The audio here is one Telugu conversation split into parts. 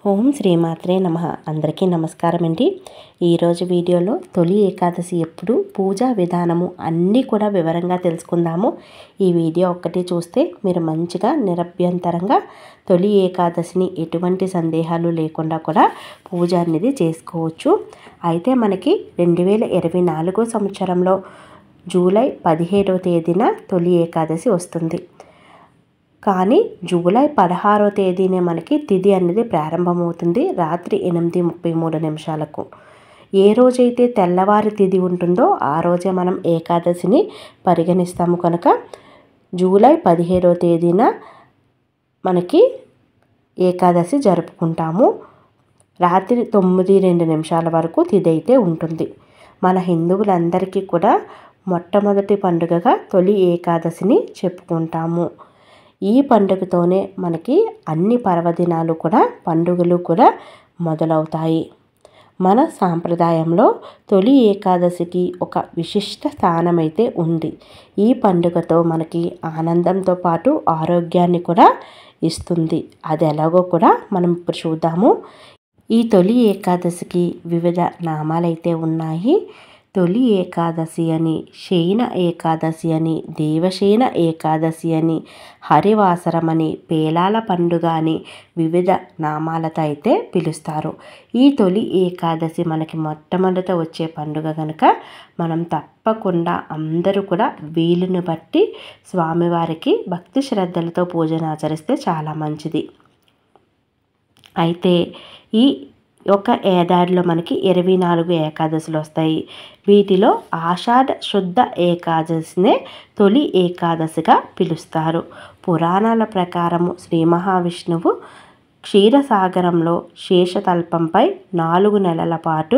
ఓం శ్రీమాత్రే నమః. అందరికీ నమస్కారం అండి. ఈరోజు వీడియోలో తొలి ఏకాదశి ఎప్పుడు, పూజా విధానము అన్నీ కూడా వివరంగా తెలుసుకుందాము. ఈ వీడియో ఒక్కటి చూస్తే మీరు మంచిగా నిరభ్యంతరంగా తొలి ఏకాదశిని ఎటువంటి సందేహాలు లేకుండా కూడా పూజ అనేది చేసుకోవచ్చు. అయితే మనకి 2024 సంవత్సరంలో జూలై 17వ తేదీన తొలి ఏకాదశి వస్తుంది. కానీ జూలై 16వ తేదీనే మనకి తిథి అనేది ప్రారంభమవుతుంది, రాత్రి 8:33 ఏ రోజైతే తెల్లవారి తిథి ఉంటుందో ఆ రోజే మనం ఏకాదశిని పరిగణిస్తాము. కనుక జూలై 17వ తేదీన మనకి ఏకాదశి జరుపుకుంటాము. రాత్రి 9:02 వరకు తిథి అయితే ఉంటుంది. మన హిందువులందరికీ కూడా మొట్టమొదటి పండుగగా తొలి ఏకాదశిని చెప్పుకుంటాము. ఈ పండుగతోనే మనకి అన్ని పర్వదినాలు కూడా పండుగలు కూడా మొదలవుతాయి. మన సాంప్రదాయంలో తొలి ఏకాదశికి ఒక విశిష్ట స్థానం అయితే ఉంది. ఈ పండుగతో మనకి ఆనందంతో పాటు ఆరోగ్యాన్ని కూడా ఇస్తుంది. అది ఎలాగో కూడా మనం ఇప్పుడు చూద్దాము. ఈ తొలి ఏకాదశికి వివిధ నామాలైతే ఉన్నాయి. తొలి ఏకాదశి అని, శయన ఏకాదశి అని, దేవశయన ఏకాదశి అని, హరివాసరమని, పేలాల పండుగ అని వివిధ నామాలతో అయితే పిలుస్తారు. ఈ తొలి ఏకాదశి మనకి మొట్టమొదట వచ్చే పండుగ కనుక మనం తప్పకుండా అందరూ కూడా వీలుని బట్టి స్వామివారికి భక్తి శ్రద్ధలతో పూజను ఆచరిస్తే చాలా మంచిది. అయితే ఈ ఒక ఏడాదిలో మనకి 24 ఏకాదశులు వస్తాయి. వీటిలో ఆషాఢ శుద్ధ ఏకాదశినే తొలి ఏకాదశిగా పిలుస్తారు. పురాణాల ప్రకారము శ్రీ మహావిష్ణువు క్షీరసాగరంలో శేషతల్పంపై 4 నెలల పాటు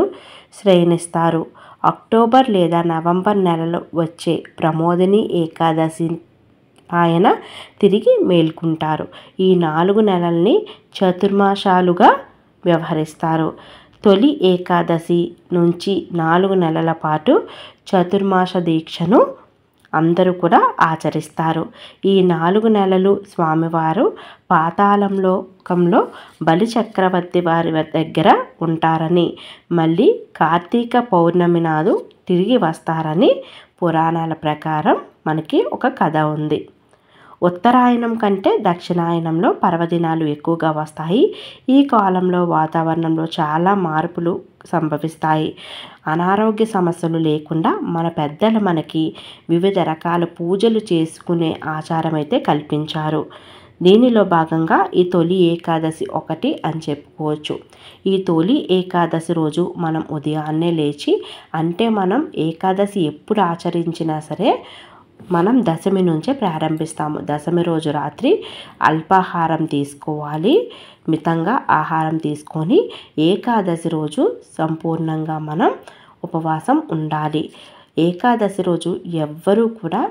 శయనిస్తారు. అక్టోబర్ లేదా నవంబర్ నెలలో వచ్చే ప్రమోదిని ఏకాదశి ఆయన తిరిగి మేల్కుంటారు. ఈ 4 నెలల్ని చతుర్మాసాలుగా వ్యవహరిస్తారు. తొలి ఏకాదశి నుంచి 4 నెలల పాటు చతుర్మాస దీక్షను అందరూ కూడా ఆచరిస్తారు. ఈ 4 నెలలు స్వామివారు పాతాళంలోకంలో బలి చక్రవర్తి వారి దగ్గర ఉంటారని, మళ్ళీ కార్తీక పౌర్ణమి నాడు తిరిగి వస్తారని పురాణాల ప్రకారం మనకి ఒక కథ ఉంది. ఉత్తరాయణం కంటే దక్షిణాయనంలో పర్వదినాలు ఎక్కువగా వస్తాయి. ఈ కాలంలో వాతావరణంలో చాలా మార్పులు సంభవిస్తాయి. అనారోగ్య సమస్యలు లేకుండా మన పెద్దలు మనకి వివిధ రకాల పూజలు చేసుకునే ఆచారం అయితే కల్పించారు. దీనిలో భాగంగా ఈ తొలి ఏకాదశి ఒకటి అని చెప్పుకోవచ్చు. ఈ తొలి ఏకాదశి రోజు మనం ఉదయాన్నే లేచి, అంటే మనం ఏకాదశి ఎప్పుడు ఆచరించినా సరే మనం దశమి నుంచే ప్రారంభిస్తాము. దశమి రోజు రాత్రి అల్పాహారం తీసుకోవాలి, మితంగా ఆహారం తీసుకొని ఏకాదశి రోజు సంపూర్ణంగా మనం ఉపవాసం ఉండాలి. ఏకాదశి రోజు ఎవ్వరూ కూడా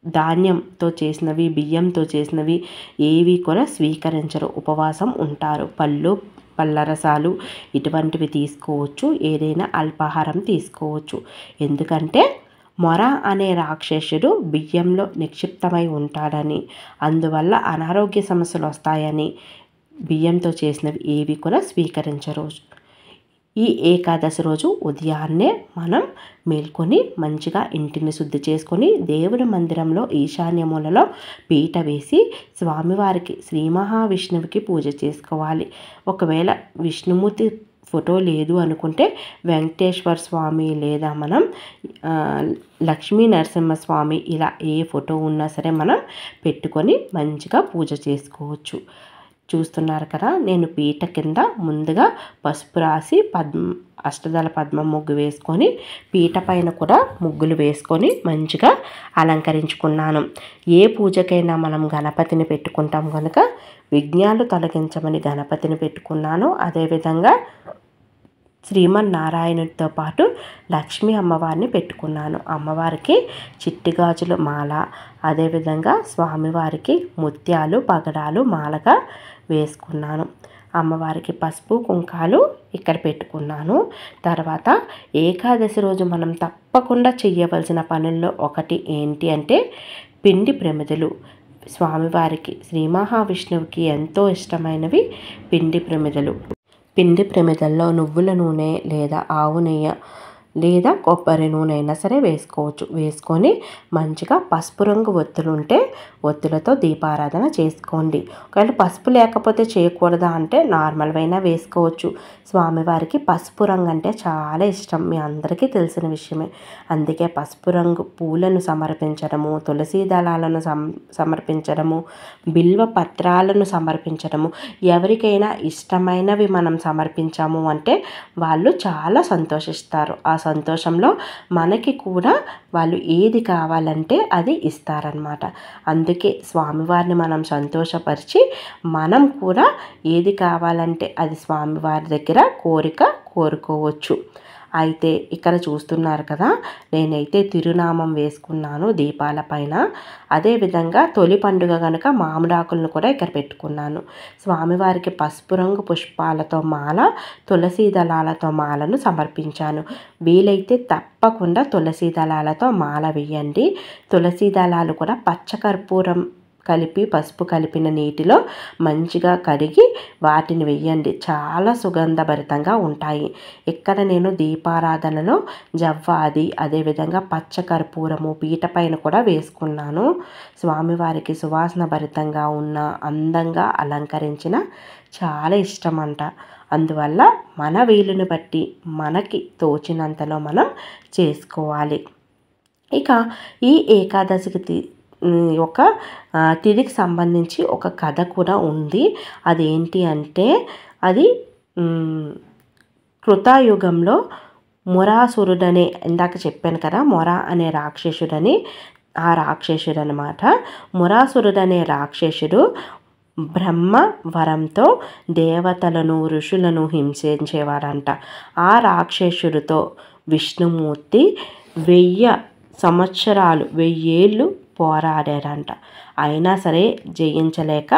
ధాన్యంతో చేసినవి, బియ్యంతో చేసినవి ఏవి కూడా స్వీకరించరు, ఉపవాసం ఉంటారు. పళ్ళ రసాలు ఇటువంటివి తీసుకోవచ్చు, ఏదైనా అల్పాహారం తీసుకోవచ్చు. ఎందుకంటే మొర అనే రాక్షసుడు బియ్యంలో నిక్షిప్తమై ఉంటాడని, అందువల్ల అనారోగ్య సమస్యలు వస్తాయని బియ్యంతో చేసినవి ఏవి కూడా స్వీకరించరు. ఈ ఏకాదశి రోజు ఉదయాన్నే మనం మేల్కొని మంచిగా ఇంటిని శుద్ధి చేసుకొని దేవుడి మందిరంలో ఈశాన్య మూలలో పీట వేసి స్వామివారికి శ్రీ మహావిష్ణువుకి పూజ చేసుకోవాలి. ఒకవేళ విష్ణుమూర్తి ఫోటో లేదు అనుకుంటే వెంకటేశ్వర స్వామి లేదా మనం లక్ష్మీ నరసింహస్వామి ఇలా ఏ ఫోటో ఉన్నా సరే మనం పెట్టుకొని మంచిగా పూజ చేసుకోవచ్చు. చూస్తున్నారు కదా, నేను పీట కింద ముందుగా పసుపు రాసి అష్టదళ పద్మం ముగ్గు వేసుకొని పీట పైన కూడా ముగ్గులు వేసుకొని మంచిగా అలంకరించుకున్నాను. ఏ పూజకైనా మనం గణపతిని పెట్టుకుంటాం కనుక విఘ్నాలు తొలగించమని గణపతిని పెట్టుకున్నాను. అదేవిధంగా శ్రీమన్నారాయణుడితో పాటు లక్ష్మీ అమ్మవారిని పెట్టుకున్నాను. అమ్మవారికి చిట్టి గాజుల మాల, అదేవిధంగా స్వామివారికి ముత్యాలు పగడాలు మాలగా వేసుకున్నాను. అమ్మవారికి పసుపు కుంకాలు ఇక్కడ పెట్టుకున్నాను. తర్వాత ఏకాదశి రోజు మనం తప్పకుండా చెయ్యవలసిన పనుల్లో ఒకటి ఏంటి అంటే పిండి ప్రమిదలు. స్వామివారికి శ్రీ మహావిష్ణువుకి ఎంతో ఇష్టమైనవి పిండి ప్రమిదలు. పిండి ప్రమిదల్లో నువ్వుల నూనె లేదా ఆవు నెయ్యి లేదా కొబ్బరి నూనె అయినా సరే వేసుకోవచ్చు. వేసుకొని మంచిగా పసుపు రంగు ఒత్తులు ఉంటే ఒత్తులతో దీపారాధన చేసుకోండి. ఒకవేళ పసుపు లేకపోతే చేయకూడదా అంటే నార్మల్వైనా వేసుకోవచ్చు. స్వామివారికి పసుపు రంగు అంటే చాలా ఇష్టం, మీ అందరికీ తెలిసిన విషయమే. అందుకే పసుపు రంగు పూలను సమర్పించడము, తులసి దళాలను సమర్పించడము, బిల్వ పత్రాలను సమర్పించడము, ఎవరికైనా ఇష్టమైనవి మనం సమర్పించాము అంటే వాళ్ళు చాలా సంతోషిస్తారు. ఆ సంతోషంలో మనకి కూడా వాళ్ళు ఏది కావాలంటే అది ఇస్తారనమాట. అందుకే స్వామివారిని మనం సంతోషపరిచి మనం కూడా ఏది కావాలంటే అది స్వామివారి దగ్గర కోరుకోవచ్చు. అయితే ఇక్కడ చూస్తున్నారు కదా, నేనైతే తిరునామం వేసుకున్నాను దీపాల పైన. అదేవిధంగా తొలి పండుగ కనుక మామిడాకులను కూడా ఇక్కడ పెట్టుకున్నాను. స్వామివారికి పసుపు రంగు పుష్పాలతో మాల, తులసి దళాలతో మాలను సమర్పించాను. వీలైతే తప్పకుండా తులసి దళాలతో మాల వేయండి. తులసి దళాలు కూడా పచ్చకర్పూరం కలిపి పసుపు కలిపిన నీటిలో మంచిగా కడిగి వాటిని వేయండి. చాలా సుగంధభరితంగా ఉంటాయి. ఇక్కడ నేను దీపారాధనలో జవ్వాది అదేవిధంగా పచ్చకర్పూరము పీట పైన కూడా వేసుకున్నాను. స్వామివారికి సువాసన భరితంగా ఉన్న అందంగా అలంకరించిన చాలా ఇష్టమంట. అందువల్ల మన వీలుని బట్టి మనకి తోచినంతలో మనం చేసుకోవాలి. ఇక ఈ ఏకాదశికి ఒక తిథికి సంబంధించి ఒక కథ కూడా ఉంది. అదేంటి అంటే అది కృతాయుగంలో మొరాసురుడనే, ఇందాక చెప్పాను కదా మొర అనే రాక్షసుడని, ఆ రాక్షసుడు అనమాట. మొరాసురుడనే రాక్షసుడు బ్రహ్మ వరంతో దేవతలను ఋషులను హింసించేవాడంట. ఆ రాక్షసుడితో విష్ణుమూర్తి 1000 సంవత్సరాలు 1000 ఏళ్ళు పోరాడారంట. అయినా సరే జయించలేక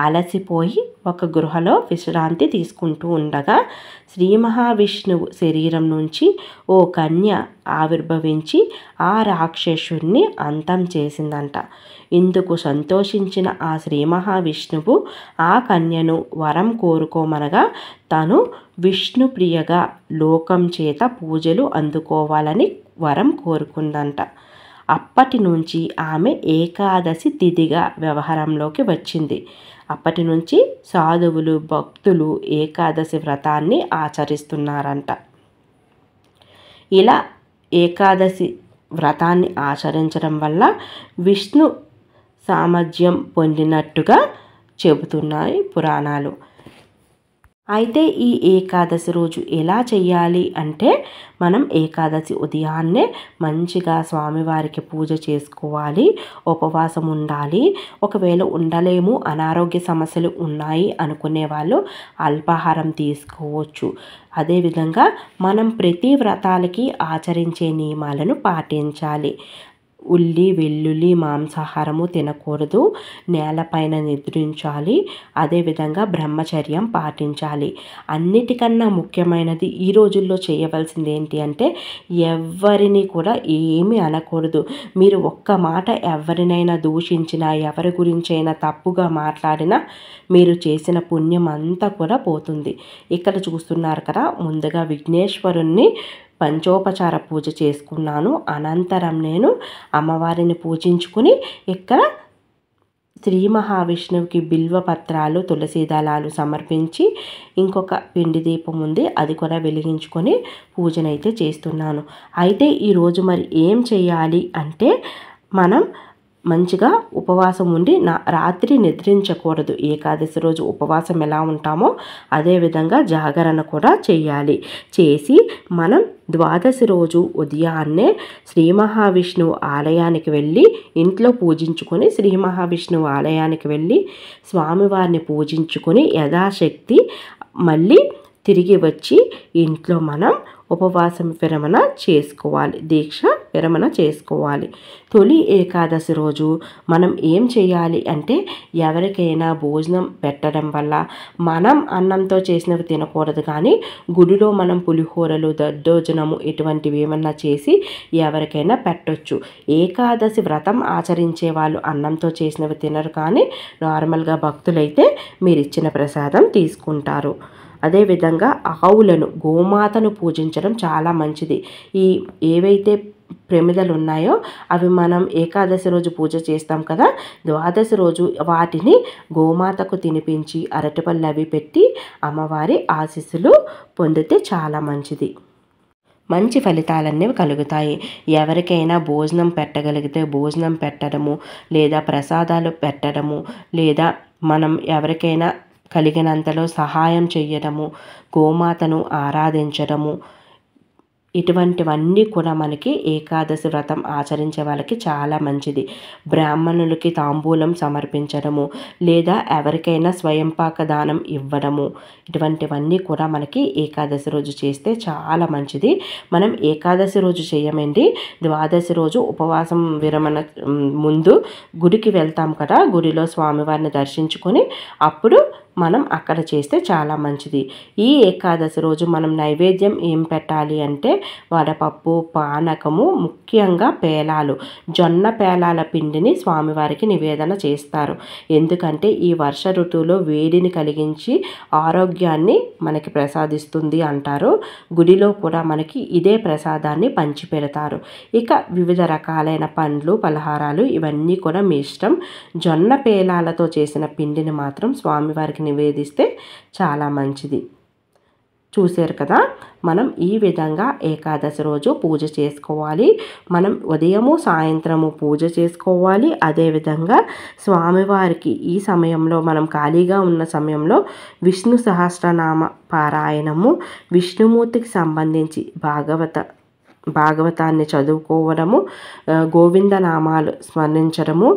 అలసిపోయి ఒక గృహలో విశ్రాంతి తీసుకుంటూ ఉండగా శ్రీ మహావిష్ణువు శరీరం నుంచి ఓ కన్య ఆవిర్భవించి ఆ రాక్షసుడిని అంతం చేసిందంట. ఇందుకు సంతోషించిన ఆ శ్రీ మహావిష్ణువు ఆ కన్యను వరం కోరుకోమనగా తను విష్ణుప్రియగా లోకం చేత పూజలు అందుకోవాలని వరం కోరుకుందంట. అప్పటి నుంచి ఆమె ఏకాదశి తిథిగా వ్యవహారంలోకి వచ్చింది. అప్పటి నుంచి సాధువులు భక్తులు ఏకాదశి వ్రతాన్ని ఆచరిస్తున్నారంట. ఇలా ఏకాదశి వ్రతాన్ని ఆచరించడం వల్ల విష్ణు సామర్థ్యం పొందినట్టుగా చెబుతున్నాయి పురాణాలు. అయితే ఈ ఏకాదశి రోజు ఎలా చేయాలి అంటే మనం ఏకాదశి ఉదయాన్నే మంచిగా స్వామివారికి పూజ చేసుకోవాలి, ఉపవాసం ఉండాలి. ఒకవేళ ఉండలేము, అనారోగ్య సమస్యలు ఉన్నాయి అనుకునే వాళ్ళు అల్పాహారం తీసుకోవచ్చు. అదేవిధంగా మనం ప్రతి వ్రతాలకి ఆచరించే నియమాలను పాటించాలి. ఉల్లి వెల్లుల్లి మాంసాహారము తినకూడదు, నేలపైన నిద్రించాలి, అదేవిధంగా బ్రహ్మచర్యం పాటించాలి. అన్నిటికన్నా ముఖ్యమైనది ఈ రోజుల్లో చేయవలసింది ఏంటి అంటే ఎవరిని కూడా ఏమీ అనకూడదు. మీరు ఒక్క మాట ఎవరినైనా దూషించినా, ఎవరి గురించైనా తప్పుగా మాట్లాడినా మీరు చేసిన పుణ్యం అంతా కూడా పోతుంది. ఇక్కడ చూస్తున్నారు కదా, ముందుగా విఘ్నేశ్వరుణ్ణి పంచోపచార పూజ చేసుకున్నాను. అనంతరం నేను అమ్మవారిని పూజించుకుని ఇక్కడ శ్రీ మహావిష్ణువుకి బిల్వపత్రాలు తులసి దళాలు సమర్పించి ఇంకొక పిండి దీపం ఉంది, అది కూడా వెలిగించుకొని పూజనైతే చేస్తున్నాను. అయితే ఈరోజు మరి ఏం చేయాలి అంటే మనం మంచిగా ఉపవాసం ఉండి రాత్రి నిద్రించకూడదు. ఏకాదశి రోజు ఉపవాసం ఎలా ఉంటామో అదేవిధంగా జాగరణ కూడా చేయాలి. చేసి మనం ద్వాదశి రోజు ఉదయాన్నే శ్రీ మహావిష్ణువు ఆలయానికి వెళ్ళి ఇంట్లో పూజించుకొని శ్రీ మహావిష్ణువు ఆలయానికి వెళ్ళి స్వామివారిని పూజించుకొని యథాశక్తి మళ్ళీ తిరిగి వచ్చి ఇంట్లో మనం ఉపవాసం విరమణ చేసుకోవాలి, దీక్ష విరమణ చేసుకోవాలి. తొలి ఏకాదశి రోజు మనం ఏం చేయాలి అంటే ఎవరికైనా భోజనం పెట్టడం వల్ల మనం అన్నంతో చేసినవి తినకూడదు, కానీ గుడిలో మనం పులిహోరలు, దద్దోజనము ఇటువంటివి ఏమన్నా చేసి ఎవరికైనా పెట్టొచ్చు. ఏకాదశి వ్రతం ఆచరించే వాళ్ళు అన్నంతో చేసినవి తినరు, కానీ నార్మల్గా భక్తులైతే మీరు ఇచ్చిన ప్రసాదం తీసుకుంటారు. అదేవిధంగా ఆవులను, గోమాతను పూజించడం చాలా మంచిది. ఏవైతే ప్రమిదలు ఉన్నాయో అవి మనం ఏకాదశి రోజు పూజ చేస్తాం కదా, ద్వాదశి రోజు వాటిని గోమాతకు తినిపించి అరటిపళ్ళు అవి పెట్టి అమ్మవారి ఆశీస్సులు పొందితే చాలా మంచిది. మంచి ఫలితాలన్నీ కలుగుతాయి. ఎవరికైనా భోజనం పెట్టగలిగితే భోజనం పెట్టడము, లేదా ప్రసాదాలు పెట్టడము, లేదా మనం ఎవరికైనా కలిగినంతలో సహాయం చేయడము, గోమాతను ఆరాధించడము, ఇటువంటివన్నీ కూడా మనకి ఏకాదశి వ్రతం ఆచరించే వాళ్ళకి చాలా మంచిది. బ్రాహ్మణులకి తాంబూలం సమర్పించడము, లేదా ఎవరికైనా స్వయంపాక దానం ఇవ్వడము, ఇటువంటివన్నీ కూడా మనకి ఏకాదశి రోజు చేస్తే చాలా మంచిది. మనం ఏకాదశి రోజు చేయమండి, ద్వాదశి రోజు ఉపవాసం విరమణ ముందు గుడికి వెళ్తాం కదా, గుడిలో స్వామివారిని దర్శించుకొని అప్పుడు మనం అక్కడ చేస్తే చాలా మంచిది. ఈ ఏకాదశి రోజు మనం నైవేద్యం ఏం పెట్టాలి అంటే వడపప్పు, పానకము, ముఖ్యంగా పేలాలు, జొన్న పేలాల పిండిని స్వామివారికి నివేదన చేస్తారు. ఎందుకంటే ఈ వర్ష ఋతువులో వేడిని కలిగించి ఆరోగ్యాన్ని మనకి ప్రసాదిస్తుంది అంటారు. గుడిలో కూడా మనకి ఇదే ప్రసాదాన్ని పంచిపెడతారు. ఇక వివిధ రకాలైన పండ్లు, పలహారాలు ఇవన్నీ కూడా మీ ఇష్టం. జొన్న పేలాలతో చేసిన పిండిని మాత్రం స్వామివారికి నివేదిస్తే చాలా మంచిది. చూశారు కదా, మనం ఈ విధంగా ఏకాదశి రోజు పూజ చేసుకోవాలి. మనం ఉదయము సాయంత్రము పూజ చేసుకోవాలి. అదేవిధంగా స్వామివారికి ఈ సమయంలో మనం ఖాళీగా ఉన్న సమయంలో విష్ణు సహస్రనామ పారాయణము, విష్ణుమూర్తికి సంబంధించి భాగవతాన్ని చదువుకోవడము, గోవిందనామాలు స్మరించడము,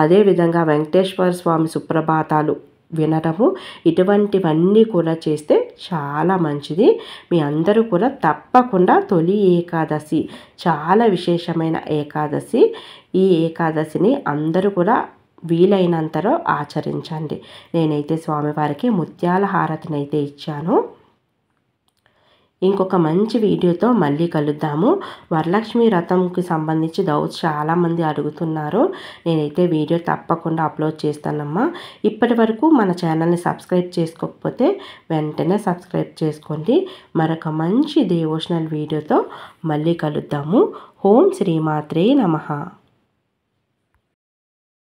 అదేవిధంగా వెంకటేశ్వర స్వామి సుప్రభాతాలు వినడము, ఇటువంటివన్నీ కూడా చేస్తే చాలా మంచిది. మీ అందరూ కూడా తప్పకుండా తొలి ఏకాదశి చాలా విశేషమైన ఏకాదశి. ఈ ఏకాదశిని అందరూ కూడా వీలైనంతలో ఆచరించండి. నేనైతే స్వామివారికి ముత్యాల హారతిని అయితే ఇచ్చాను. ఇంకొక మంచి వీడియోతో మళ్ళీ కలుద్దాము. వరలక్ష్మి వ్రతంకి సంబంధించి డౌట్స్ చాలామంది అడుగుతున్నారు. నేనైతే వీడియో తప్పకుండా అప్లోడ్ చేస్తానమ్మా. ఇప్పటి వరకు మన ఛానల్ని సబ్స్క్రైబ్ చేసుకోకపోతే వెంటనే సబ్స్క్రైబ్ చేసుకోండి. మరొక మంచి డివోషనల్ వీడియోతో మళ్ళీ కలుద్దాము. ఓం శ్రీమాత్రే నమః.